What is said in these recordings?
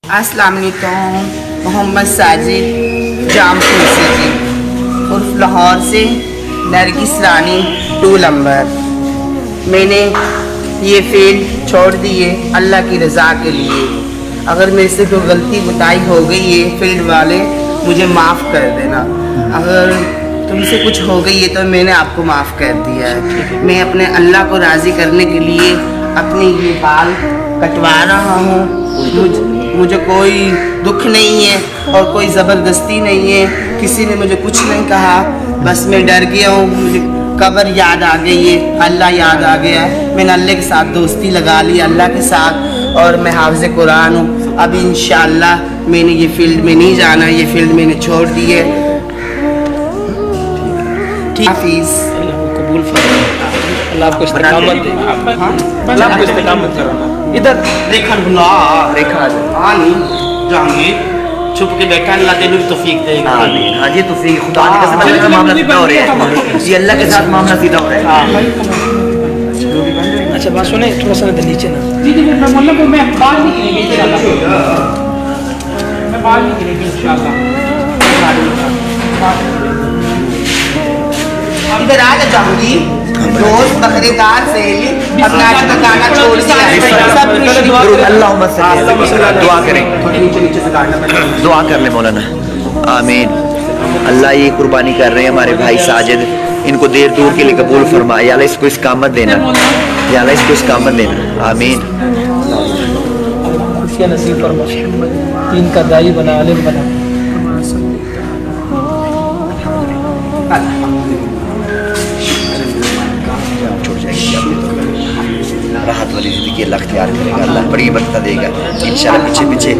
अस्सलाम वालेकुम। मोहम्मद साजिद जामपुर से जी, उर्फ लाहौर से नरगिस रानी 2 नंबर। मैंने ये फील्ड छोड़ दी है अल्लाह की रज़ा के लिए। अगर मेरे से कोई गलती बताई हो गई है फील्ड वाले, मुझे माफ़ कर देना। अगर तुमसे कुछ हो गई है तो मैंने आपको माफ़ कर दिया है। मैं अपने अल्लाह को राज़ी करने के लिए अपने ये बाल कटवा रहा हूँ। मुझे कोई दुख नहीं है और कोई ज़बरदस्ती नहीं है, किसी ने मुझे कुछ नहीं कहा, बस मैं डर गया हूँ। मुझे कब्र याद आ गई है, अल्लाह याद आ गया है। मैंने अल्लाह के साथ दोस्ती लगा ली, अल्लाह के साथ, और मैं हाफ़िज़ कुरान हूँ। अब इंशाअल्लाह मैंने ये फील्ड में नहीं जाना, ये फील्ड मैंने छोड़ दी है। ठीक, हाफिज़। कबूल फरमाए, अल्लाह आपको इस्तिकामत दे। अल्लाह आपको इस्तिकामत दे। इधर रेखा बुला, रेखा आनी जाएंगे, छुप के बैठा, अल्लाह तेरे को तौफीक देगा। आमीन। हाँ जी, तौफीक खुदा की कसम, अल्लाह का मामला सीधा हो रहा है जी, अल्लाह के साथ मामला सीधा हो रहा है। अच्छा बात सुने, थोड़ा सा इधर नीचे ना। जी मैं मतलब मैं बाल नहीं गिरेंगे इंशाल्लाह, मैं बाल नहीं गिरेंगे इंशाल्लाह। इधर आ जा जाऊंगी, दोस्त बकरेदार सहेली अपना आज का गाना छोड़ दिया सब अल्लाहुम्मा सल्ली, दुआ करें, दुआ कर ले मौलाना। आमीन। अल्लाह ये कुर्बानी कर रहे हैं हमारे भाई साजिद, इनको देर दूर के लिए कबूल फरमा। या अल्लाह इसको इस्कामत देना, या अल्लाह इसको इस्कामत देना। आमीन। खुशियाँ नसीब फरमा, दीन का दाई बना, आलिम बना। राहत वाली ज़िंदगी अल्लाह अख्तियार करेगा, अल्लाह बड़ी बरकत देगा इंशाअल्लाह। पीछे पीछे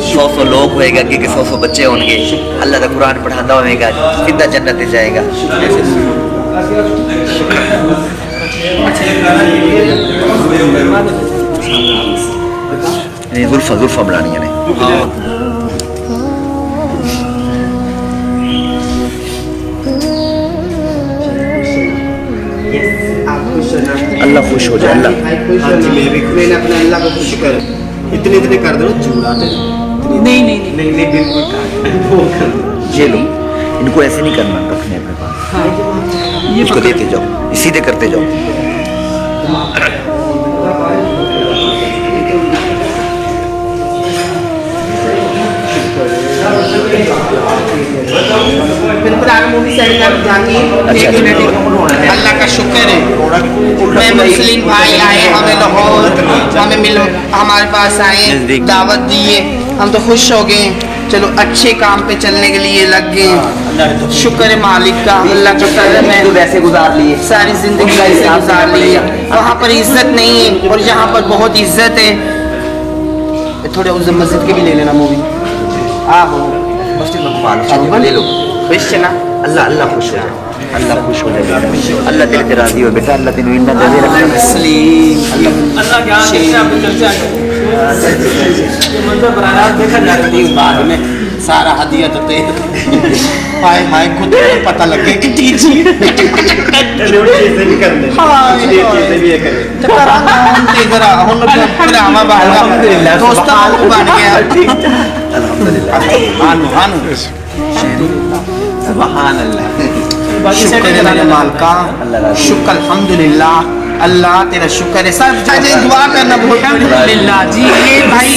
100 लोग होएगा, आगे के 100 बच्चे होंगे, अल्लाह का कुरान पढ़ाना होएगा, सीधा जन्नत में जाएगा। जुल्फा जुल्फा बनानी है। अल्लाह खुश हो जाए। अल्लाह मैंने अपने अल्लाह को खुश कर इतने कर दो चूड़ा नहीं बिल्कुल। ये लो, इनको ऐसे नहीं करना, रखने अपने पास, इसको देते जाओ, सीधे करते जाओ। अल्लाह का शुक्र है, मैं मुस्लिम भाई आए हमें लाहौर, हमें मिल हमारे पास आए, दावत दिए, हम तो खुश हो गए। चलो अच्छे काम पे चलने के लिए लग गए। शुक्र है मालिक का, अल्लाह का करम है। वैसे गुजार लिए, सारी जिंदगी ऐसे गुजार ली है। वहाँ पर इज्जत नहीं है और यहाँ पर बहुत इज्जत है। थोड़े उस मस्जिद के भी ले लेना मूवी। आहो मस्जिद में घुमा ले लो, खुश ना। अल्लाह अल्लाह खुश हो जाए, अल्लाह खुश हो जाए, अल्लाह तेरे पे राजी हो बेटा, अल्लाह तेरे इन्ना दे रखा। अल्लाह ज्ञान से आपको चर्चा ये मंजर बराबर देखा जा रही है। बाद में सारा हदिया तो हाय हाय खुद को पता लग गया कि चीज़ शुक्र अल्हम्दुलिल्लाह, अल्लाह तेरा शुक्र है। सब दुआ करना अल्हम्दुलिल्लाह जी। ये भाई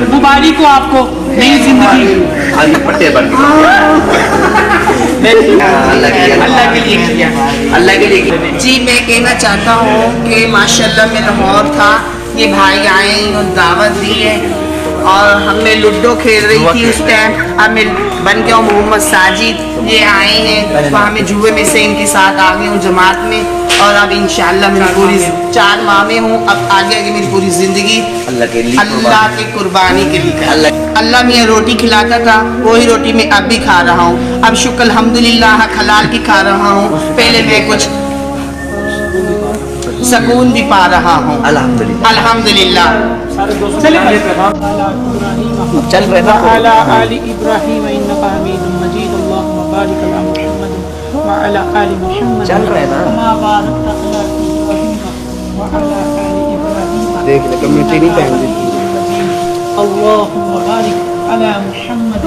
मुबारक हो आपको नई जिंदगी। अल्लाह के लिए किया, अल्लाह के लिए। जी मैं कहना चाहता हूँ कि माशाल्लाह मैं लाहौर था, ये भाई आए और दावत दी है और हमें लूडो खेल रही थी उस टाइम। अब मैं बन गया हूँ मोहम्मद साजिद, ये आए हैं तो हमें जुए में से इनके साथ आ गए हूँ जमात में। और अब इंशाअल्लाह मेरी पूरी 4 माह में हूँ। अब आगे आगे मेरी पूरी ज़िंदगी अल्लाह की कुर्बानी के लिए। अल्लाह मैं रोटी खिलाता था, वही रोटी मैं अब भी खा रहा हूँ। अब शुक्र अल्हम्दुलिल्लाह हलाल की खा रहा हूँ। पहले मैं कुछ सुकून भी पा रहा हूँ अल्हम्दुलिल्लाह अल्हम्दुलिल्लाह। चल रहे ना अला आलि इब्राहीम इन्नका हमीदुम मजीद। अल्लाहुम्मा बारिक अला मुहम्मद व अला आलि मुहम्मद चल रहे ना। कमा बारकता अला इब्राहीम व अला आलि इब्राहीम دیکھ لے کمیٹی نہیں پہن دیتی اللهم بارك على محمد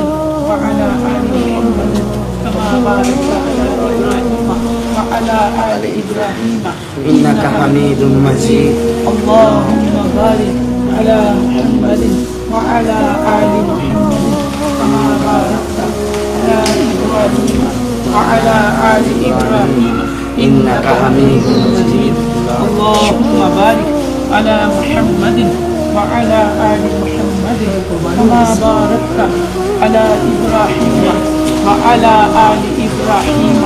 وعلى آل محمد كما باركت على إبراهيم وعلى آل إبراهيم إنك حميد مجيد اللهم بارك على محمد وعلى آل محمد كما باركت على إبراهيم وعلى آل إبراهيم إنك حميد مجيد اللهم بارك على محمد وعلى آل محمد كما باركت على إبراهيم وعلى آل إبراهيم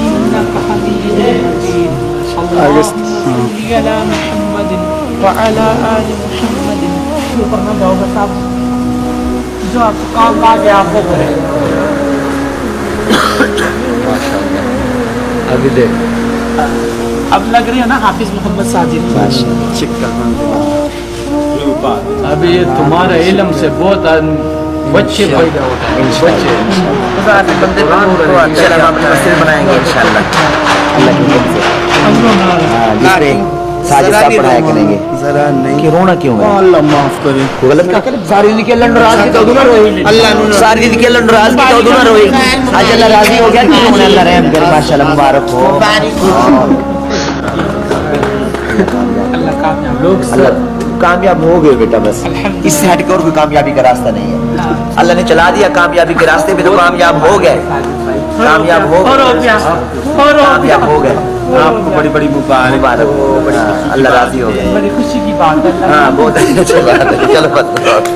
إنك حميد مجيد اللهم صل على محمد وعلى آل محمد جو کرنا جاؤ گا صاحب جو آپ کو کام آ گیا آپ وہ کریں ابھی دیکھ اب لگ رہی ہے نا حافظ محمد ساجد چکا ابھی یہ تمہارے علم سے بہت بچے پیدا ہوتے ہیں بچے خدا کے بندے کو انشاءاللہ ہم اپنے مسجد بنائیں گے انشاءاللہ اللہ کی مدد سے جس پہ ساجد صاحب پڑھایا کریں گے ذرا نہیں کہ رونا کیوں ہے اللہ معاف کرے غلط کا ساری زندگی اللہ ناراض کی تو نہ روئی ساری زندگی اللہ ناراض کی تو نہ روئی آج اللہ راضی ہو گیا کہ انہیں اللہ رحم کرے ماشاءاللہ مبارک ہو اللہ کامیاب ہو گئے بیٹا بس اس سے ہٹ کے اور کوئی کامیابی کا راستہ نہیں ہے اللہ نے چلا دیا کامیابی کے راستے پہ تو کامیاب ہو گئے کامیاب ہو گئے کامیاب ہو گئے آپ کو بڑی بڑی مبارک ہو اللہ راضی ہو گئے بڑی خوشی کی بات ہے ہاں بہت اچھی بات ہے چلو بس